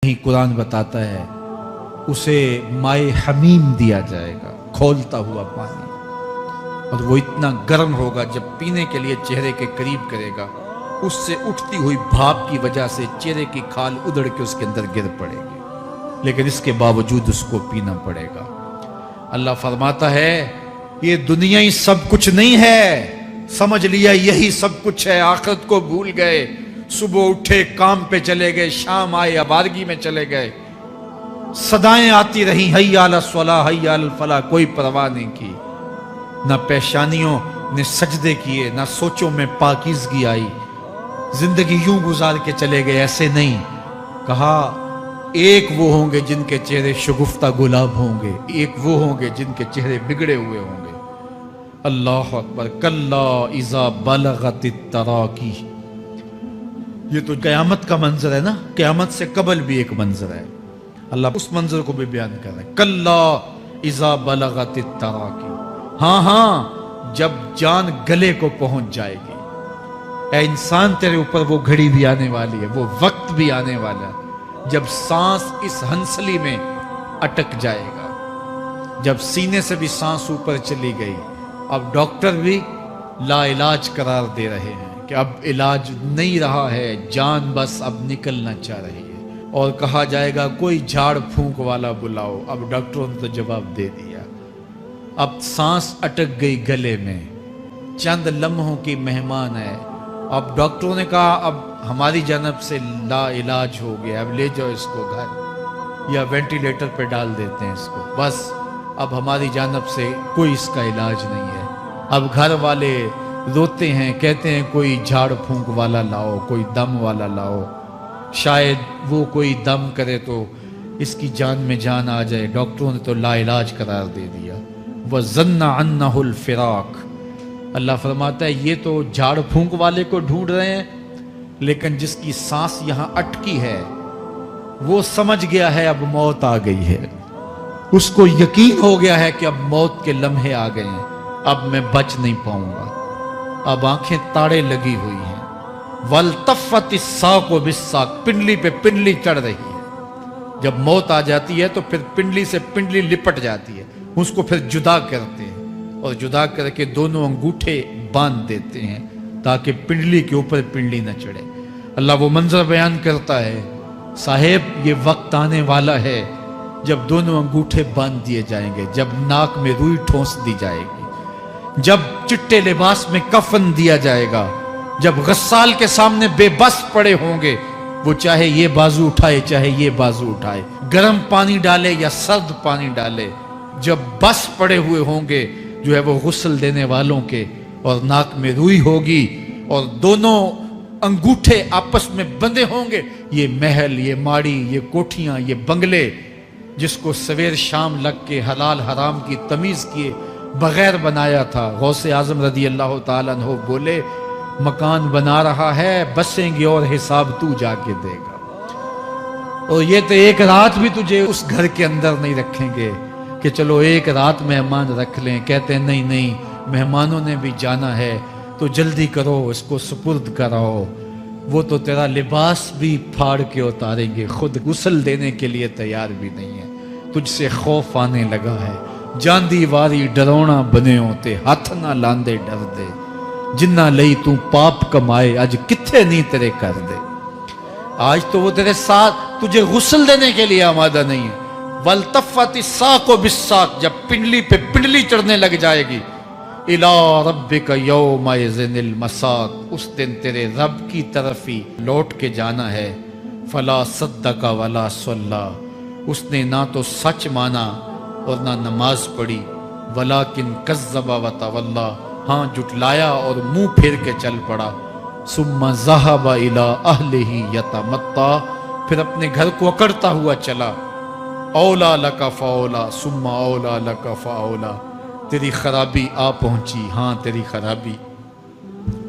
ही कुरान बताता है उसे माए हमीम दिया जाएगा, खौलता हुआ पानी, और वो इतना गर्म होगा जब पीने के लिए चेहरे के करीब करेगा, उससे उठती हुई भाप की वजह से चेहरे की खाल उधड़ के उसके अंदर गिर पड़ेगी, लेकिन इसके बावजूद उसको पीना पड़ेगा। अल्लाह फरमाता है ये दुनिया ही सब कुछ नहीं है, समझ लिया यही सब कुछ है, आखिरत को भूल गए, सुबह उठे काम पे चले गए, शाम आए आबादगी में चले गए, सदाएं आती रही हय्या अला स्वला हय्या अल फला, कोई परवाह नहीं की, ना पेशानियों ने सजदे किए, ना सोचों में पाकीज़गी आई, जिंदगी यूं गुजार के चले गए। ऐसे नहीं, कहा एक वो होंगे जिनके चेहरे शगुफ्ता गुलाब होंगे, एक वो होंगे जिनके चेहरे बिगड़े हुए होंगे। अल्लाह अकबर। कल्ला इज़ा बलगतित तराकी, ये तो क़यामत का मंजर है ना, क़यामत से कबल भी एक मंजर है, अल्लाह उस मंजर को भी बयान कर रहा है। कल्ला इज़ा बलगतित तराकी, हाँ हाँ जब जान गले को पहुंच जाएगी। ऐ इंसान तेरे ऊपर वो घड़ी भी आने वाली है, वो वक्त भी आने वाला है जब सांस इस हंसली में अटक जाएगा, जब सीने से भी सांस ऊपर चली गई। अब डॉक्टर भी लाइलाज करार दे रहे हैं कि अब इलाज नहीं रहा है, जान बस अब निकलना चाह रही है, और कहा जाएगा कोई झाड़ फूंक वाला बुलाओ। अब डॉक्टरों ने तो जवाब दे दिया, अब सांस अटक गई गले में, चंद लम्हों की मेहमान है। अब डॉक्टरों ने कहा अब हमारी जानब से ला इलाज हो गया, अब ले जाओ इसको घर या वेंटिलेटर पे डाल देते हैं इसको, बस अब हमारी जानब से कोई इसका इलाज नहीं है। अब घर वाले रोते हैं, कहते हैं कोई झाड़ फूंक वाला लाओ, कोई दम वाला लाओ, शायद वो कोई दम करे तो इसकी जान में जान आ जाए। डॉक्टरों ने तो ला इलाज करार दे दिया। वज़न्ना अन्नहुल फिराक, अल्लाह फरमाता है ये तो झाड़ फूंक वाले को ढूंढ रहे हैं, लेकिन जिसकी सांस यहां अटकी है वो समझ गया है अब मौत आ गई है, उसको यकीन हो गया है कि अब मौत के लम्हे आ गए हैं, अब मैं बच नहीं पाऊंगा। अब आंखें ताड़े लगी हुई हैं। वल्तफ़तिस साक़ु बिस्साक़, पिंडली पे पिंडली चढ़ रही है। जब मौत आ जाती है तो फिर पिंडली से पिंडली लिपट जाती है, उसको फिर जुदा करते हैं और जुदा करके दोनों अंगूठे बांध देते हैं ताकि पिंडली के ऊपर पिंडली न चढ़े। अल्लाह वो मंजर बयान करता है, साहेब ये वक्त आने वाला है जब दोनों अंगूठे बांध दिए जाएंगे, जब नाक में रुई ठोंस दी जाएगी, जब चिट्टे लिबास में कफन दिया जाएगा, जब गस्साल के सामने बेबस पड़े होंगे, वो चाहे ये बाजू उठाए चाहे ये बाजू उठाए, गर्म पानी डाले या सर्द पानी डाले, जब बस पड़े हुए होंगे जो है वो गुस्ल देने वालों के, और नाक में रुई होगी और दोनों अंगूठे आपस में बंधे होंगे। ये महल, ये माड़ी, ये कोठियां, ये बंगले जिसको सवेर शाम लग के हलाल हराम की तमीज किए बगैर बनाया था, गौसे आजम रदी अल्लाह ताला अन्हु बोले मकान बना रहा है, बसेंगे और हिसाब तू जाके देगा। और ये तो एक रात भी तुझे उस घर के अंदर नहीं रखेंगे कि चलो एक रात मेहमान रख लें। कहते हैं नहीं नहीं, मेहमानों ने भी जाना है तो जल्दी करो, इसको सुपुर्द कराओ। वो तो तेरा लिबास भी फाड़ के उतारेंगे, खुद गुस्ल देने के लिए तैयार भी नहीं है। तुझसे खौफ आने लगा है, जांदी वारी डरोना बने होते, हाथ ना लांदे डर दे, जिन्ना लई तू पाप कमाए अज किथे नहीं तेरे कर दे। आज तो वो तेरे साथ तुझे गुस्ल देने के लिए आमादा नहीं है। वल्तफ़तिस साक़ु बिस्साक़, जब पिंडली पे पिंडली चढ़ने लग जाएगी, इला रब्बिका यौमइज़िनिल मसाक़, उस दिन तेरे रब की तरफ ही लौट के जाना है। फला सद्दक़ वला सल्ला, उसने ना तो सच माना और ना नमाज पढ़ी। वलाकिन कज़्ज़ब व तवल्ला, हाँ जुटलाया और मुंह फेर के चल पड़ा। सुम्मा ज़हब इला अहलिही यतमत्ता, फिर अपने घर को अकड़ता हुआ चला। औला लका फ़औला सुम्मा औला लका फ़औला, तेरी खराबी आ पहुंची, हाँ तेरी खराबी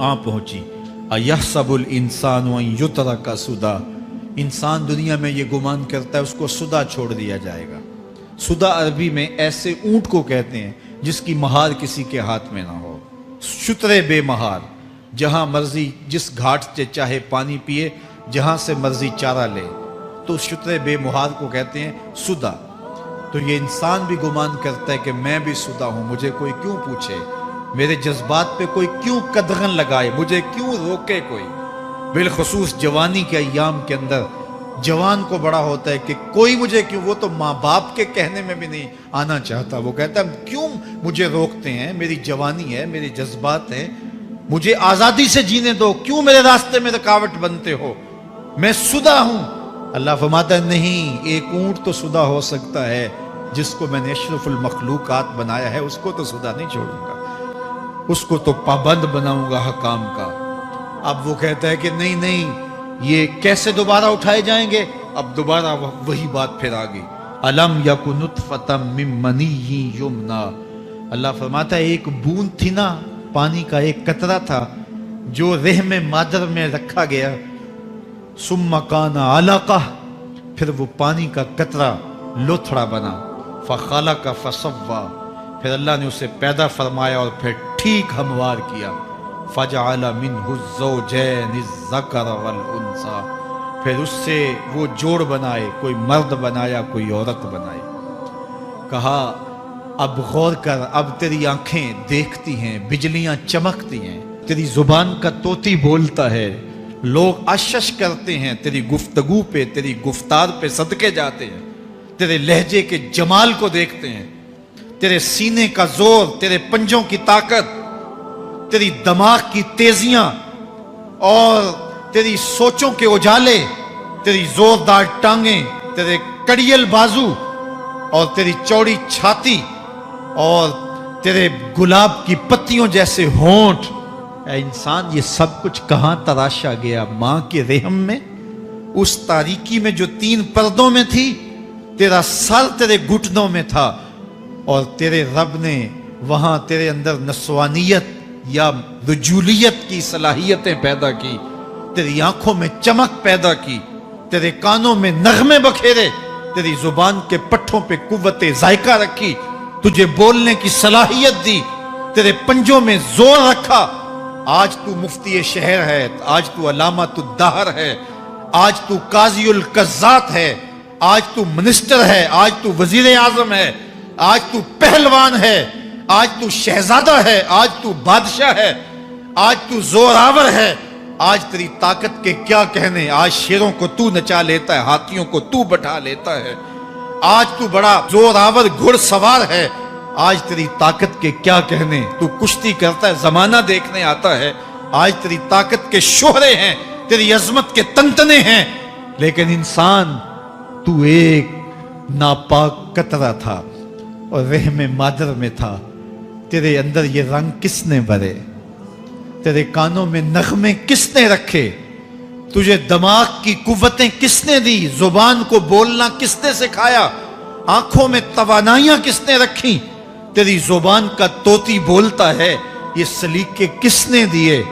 आ पहुंची। अयहसबुल इंसान व युतरका सुदा, इंसान दुनिया में ये गुमान करता है उसको सुदा छोड़ दिया जाएगा। सुदा अरबी में ऐसे ऊंट को कहते हैं जिसकी महार किसी के हाथ में ना हो, शुतरे बेमहार, जहां मर्जी जिस घाट से चाहे पानी पिए, जहां से मर्जी चारा ले। तो शुत्रे बेमुहार को कहते हैं सुदा। तो ये इंसान भी गुमान करता है कि मैं भी सुदा हूं, मुझे कोई क्यों पूछे, मेरे जज्बात पे कोई क्यों कदगन लगाए, मुझे क्यों रोके कोई। बिलखुसूस जवानी के अय्याम के अंदर जवान को बड़ा होता है कि कोई मुझे क्यों, वो तो माँ बाप के कहने में भी नहीं आना चाहता, वो कहता है क्यों मुझे रोकते हैं, मेरी जवानी है, मेरे जज्बात हैं, मुझे आज़ादी से जीने दो, क्यों मेरे रास्ते में रुकावट बनते हो, मैं सुदा हूं। अल्लाह फरमाता है नहीं, एक ऊंट तो सुदा हो सकता है, जिसको मैंने अशरफुल मखलूकात बनाया है उसको तो सुदा नहीं छोड़ूंगा, उसको तो पाबंद बनाऊंगा हकाम का। अब वो कहता है कि नहीं नहीं, ये कैसे दोबारा उठाए जाएंगे। अब दोबारा वही बात फिर आ गई, अलम यकु नुतफतम मिन मनीय्यि युमना। अल्लाह फरमाता है एक बूंद थी ना, पानी का एक कतरा था जो रहम मादर में रखा गया, सुम्मा काना अलका, फिर वो पानी का कतरा लोथड़ा बना, फखलका फसव्वा, फिर अल्लाह ने उसे पैदा फरमाया और फिर ठीक हमवार किया, फजअल मिन्हु ज़ौजैनि ज़कर वल उन्सा, फिर उससे वो जोड़ बनाए, कोई मर्द बनाया कोई औरत बनाई। कहा अब गौर कर, अब तेरी आंखें देखती हैं, बिजलियां चमकती हैं, तेरी जुबान का तोती बोलता है, लोग आश्चर्य करते हैं तेरी गुफ्तगू पे, तेरी गुफ्तार पे सदके जाते हैं, तेरे लहजे के जमाल को देखते हैं, तेरे सीने का जोर, तेरे पंजों की ताकत, तेरी दिमाग की तेजियां और तेरी सोचों के उजाले, तेरी जोरदार टांगें, तेरे कड़ियल बाजू और तेरी चौड़ी छाती और तेरे गुलाब की पत्तियों जैसे होंठ। ऐ इंसान, ये सब कुछ कहां तराशा गया? मां के रहम में, उस तारीकी में जो 3 पर्दों में थी। तेरा सर तेरे घुटनों में था और तेरे रब ने वहां तेरे अंदर नस्वानियत या रजूलियत की सलाहियतें पैदा की, तेरी आंखों में चमक पैदा की, तेरे कानों में नगमे बखेरे, तेरी जुबान के पट्ठों पे कुव्वते जायका रखी, तुझे बोलने की सलाहियत दी, तेरे पंजों में जोर रखा। आज तू मुफ्ती शहर है, आज तू अलामतुद दहर है, आज तू काज़ीउल कज़्ज़ात है, आज तू मिनिस्टर है, आज तू वजीर आजम है, आज तू पहलवान है, आज तू शहजादा है, आज तू बादशाह है, आज तू जोरावर है, आज तेरी ताकत के क्या कहने। आज शेरों को तू नचा लेता है, हाथियों को तू बैठा लेता है, आज तू बड़ा जोरावर घुड़सवार है, आज तेरी ताकत के क्या कहने। तू कुश्ती करता है, जमाना देखने आता है, आज तेरी ताकत के शोहरे हैं, तेरी अजमत के तंतने हैं। लेकिन इंसान, तू एक नापाक कतरा था और रहम मादर में था। तेरे अंदर ये रंग किसने भरे? तेरे कानों में नगमे किसने रखे? तुझे दिमाग की कुव्वतें किसने दी? जुबान को बोलना किसने सिखाया? आंखों में तवानाइयां किसने रखी? तेरी जुबान का तोती बोलता है, ये सलीके किसने दिए?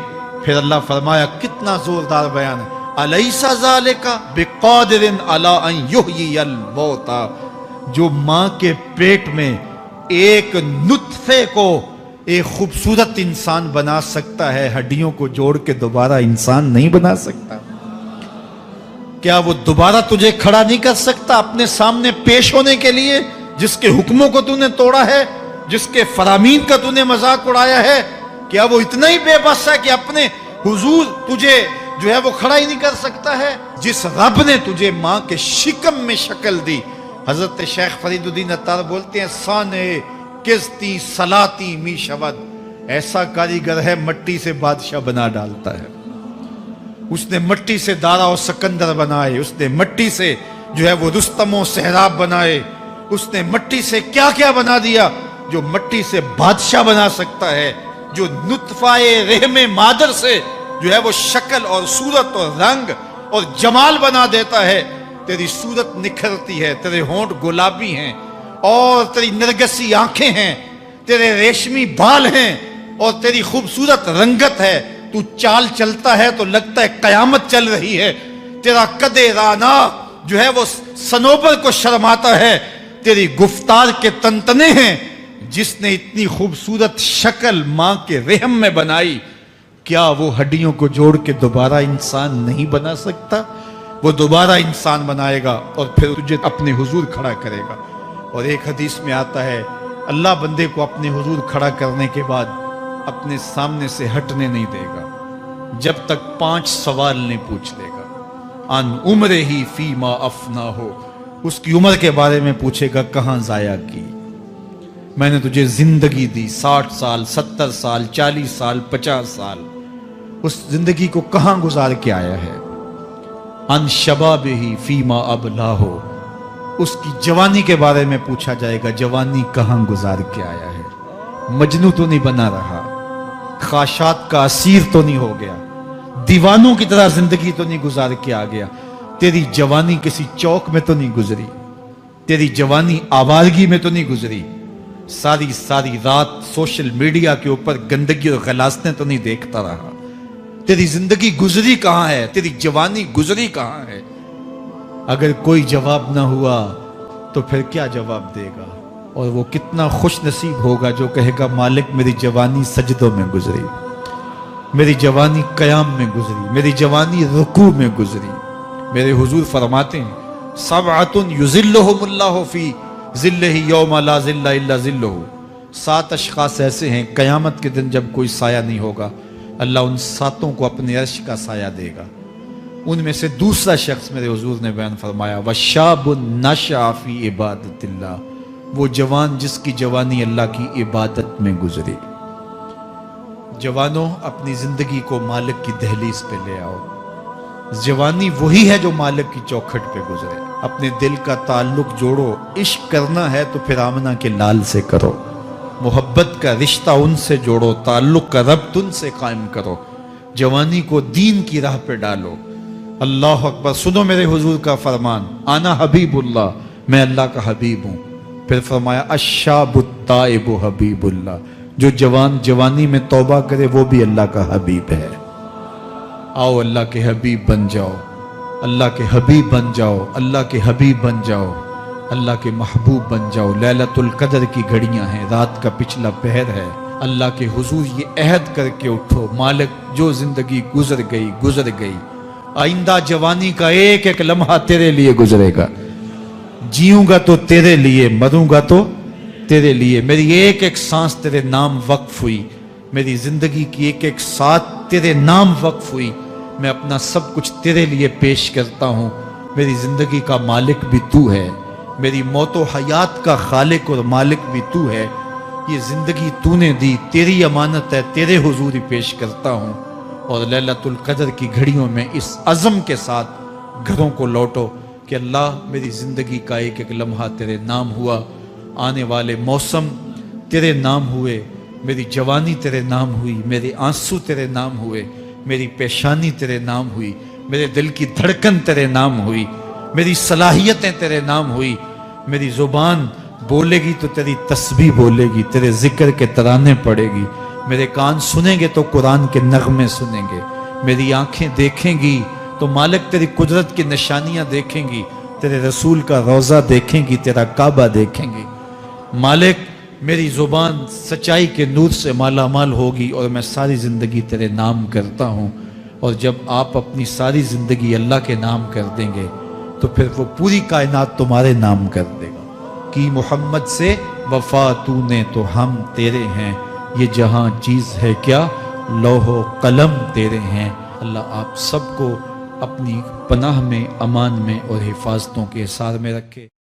फिर अल्लाह फरमाया, कितना जोरदार बयान है, अलैसा ज़ालिका बिक़ादिरिन अला अन युहयियल मौता। जो मां के पेट में एक नुत्फे को एक खूबसूरत इंसान बना सकता है, हड्डियों को जोड़ के दोबारा इंसान नहीं बना सकता? क्या वो दोबारा तुझे खड़ा नहीं कर सकता अपने सामने पेश होने के लिए? जिसके हुक्मों को तूने तोड़ा है, जिसके फरामीन का तूने मजाक उड़ाया है, क्या वो इतना ही बेबस है कि अपने हुजूर तुझे जो है वो खड़ा ही नहीं कर सकता है? जिस रब ने तुझे मां के शिकम में शक्ल दी, हजरत शेख फरीदुद्दीन अत्तार बोलते हैं, साने किस्ती सलाती मी शवद, ऐसा कारीगर है मट्टी से बादशाह बना डालता है। उसने मट्टी से दारा और सिकंदर बनाए, उसने मट्टी से जो है वो रुस्तम और सहराब बनाए, उसने मट्टी से क्या क्या बना दिया जो मट्टी से बादशाह बना सकता है। जो नुत्फाए रहमे मादर से जो है वो शक्ल और सूरत और रंग और जमाल बना देता है। तेरी सूरत निखरती है, तेरे होंठ गुलाबी हैं और तेरी नरगसी आंखें हैं, तेरे रेशमी बाल हैं और तेरी खूबसूरत रंगत है। तू चाल चलता है तो लगता है कयामत चल रही है। तेरा कदे राना जो है वो सनोबर को शर्माता है। तेरी गुफ्तार के तंतने हैं। जिसने इतनी खूबसूरत शक्ल मां के रहम में बनाई, क्या वो हड्डियों को जोड़ के दोबारा इंसान नहीं बना सकता? وہ دوبارہ انسان بنائے گا اور پھر تجھے اپنے حضور کھڑا کرے گا۔ اور ایک حدیث میں آتا ہے اللہ بندے کو اپنے حضور کھڑا کرنے کے بعد اپنے سامنے سے ہٹنے نہیں دے گا جب تک 5 سوال نہیں پوچھ لے گا۔ ان عمرہ ہی فیما افنا ہو، اس کی عمر کے بارے میں پوچھے گا کہاں ضائع کی، میں نے تجھے زندگی دی 60 سال 70 سال 40 سال 50 سال، اس زندگی کو کہاں گزار کے آیا ہے۔ ان شباب ہی فیما ابلا ہو، اس کی جوانی کے بارے میں پوچھا جائے گا جوانی کہاں گزار کے آیا ہے، مجنوں تو نہیں بنا رہا، خواہشات کا اسیر تو نہیں ہو گیا، دیوانوں کی طرح زندگی تو نہیں گزار کے آ گیا، تیری جوانی کسی چوک میں تو نہیں گزری، تیری جوانی آوارگی میں تو نہیں گزری، ساری رات سوشل میڈیا کے اوپر گندگی اور غلاظتیں تو نہیں دیکھتا رہا، تیری زندگی گزری کہاں ہے، تیری جوانی گزری کہاں ہے۔ اگر کوئی جواب نہ ہوا تو پھر کیا جواب دے گا، اور وہ کتنا خوش نصیب ہوگا جو کہے گا مالک میری جوانی سجدوں میں گزری، میری جوانی قیام میں گزری، میری جوانی رکوع میں گزری۔ میرے حضور فرماتے ہیں سبعۃ یظلھم اللہ فی ظلہ یوم لا ظل الا ظلہ، 7 اشخاص ایسے ہیں قیامت کے دن جب کوئی سایہ نہیں ہوگا اللہ ان 7 کو اپنے عرش کا سایہ دے گا۔ ان میں سے دوسرا شخص میرے حضور نے بیان فرمایا وشاب نشأ فی عبادت اللہ، وہ جوان جس کی جوانی اللہ کی عبادت میں گزری۔ جوانوں اپنی زندگی کو مالک کی دہلیز پہ لے آؤ، جوانی وہی ہے جو مالک کی چوکھٹ پہ گزرے۔ اپنے دل کا تعلق جوڑو، عشق کرنا ہے تو پھر آمنہ کے لال سے کرو، محبت کا رشتہ ان سے جوڑو، تعلق کا ربط ان سے قائم کرو، جوانی کو دین کی راہ پہ ڈالو۔ اللہ اکبر، سنو میرے حضور کا فرمان انا حبیب اللہ، میں اللہ کا حبیب ہوں۔ پھر فرمایا الشاب التائب حبیب اللہ، جو جوان جوانی میں توبہ کرے وہ بھی اللہ کا حبیب ہے۔ آؤ اللہ کے حبیب بن جاؤ، اللہ کے حبیب بن جاؤ، اللہ کے حبیب بن جاؤ، اللہ کے محبوب بن جاؤ۔ لیلۃ القدر کی گھڑیاں ہیں، رات کا پچھلا پہر ہے، اللہ کے حضور یہ عہد کر کے اٹھو مالک جو زندگی گزر گئی، آئندہ جوانی کا ایک ایک لمحہ تیرے لیے گزرے گا، جیوں گا تو تیرے لیے، مروں گا تو تیرے لیے، میری ایک ایک سانس تیرے نام وقف ہوئی، میری زندگی کی ایک ایک ساتھ تیرے نام وقف ہوئی، میں اپنا سب کچھ تیرے لیے پیش کرتا ہوں۔ میری زندگی کا مالک بھی تو ہے، میری موت و حیات کا خالق اور مالک بھی تو ہے، یہ زندگی تو نے دی، تیری امانت ہے، تیرے حضور ہی پیش کرتا ہوں۔ اور لیلۃ القدر کی گھڑیوں میں اس عزم کے ساتھ گھروں کو لوٹو کہ اللہ میری زندگی کا ایک ایک لمحہ تیرے نام ہوا، آنے والے موسم تیرے نام ہوئے، میری جوانی تیرے نام ہوئی، میرے آنسو تیرے نام ہوئے، میری پیشانی تیرے نام ہوئی، میرے دل کی دھڑکن تیرے نام ہوئی، میری صلاحیتیں تیرے نام ہوئی، میری زبان بولے گی تو تیری تسبیح بولے گی، تیرے ذکر کے ترانے پڑے گی، میرے کان سنیں گے تو قرآن کے نغمے سنیں گے، میری آنکھیں دیکھیں گی تو مالک تیری قدرت کی نشانیاں دیکھیں گی، تیرے رسول کا روضہ دیکھیں گی، تیرا کعبہ دیکھیں گی۔ مالک میری زبان سچائی کے نور سے مالا مال ہوگی اور میں ساری زندگی تیرے نام کرتا ہوں۔ اور جب آپ اپنی ساری زندگی اللہ کے نام کر دیں گے تو پھر وہ پوری کائنات تمہارے نام کر دے گا۔ کی محمد سے وفا تو نے تو ہم تیرے ہیں، یہ جہاں چیز ہے کیا لوح و قلم تیرے ہیں۔ اللہ آپ سب کو اپنی پناہ میں، امان میں اور حفاظتوں کے حصار میں رکھے۔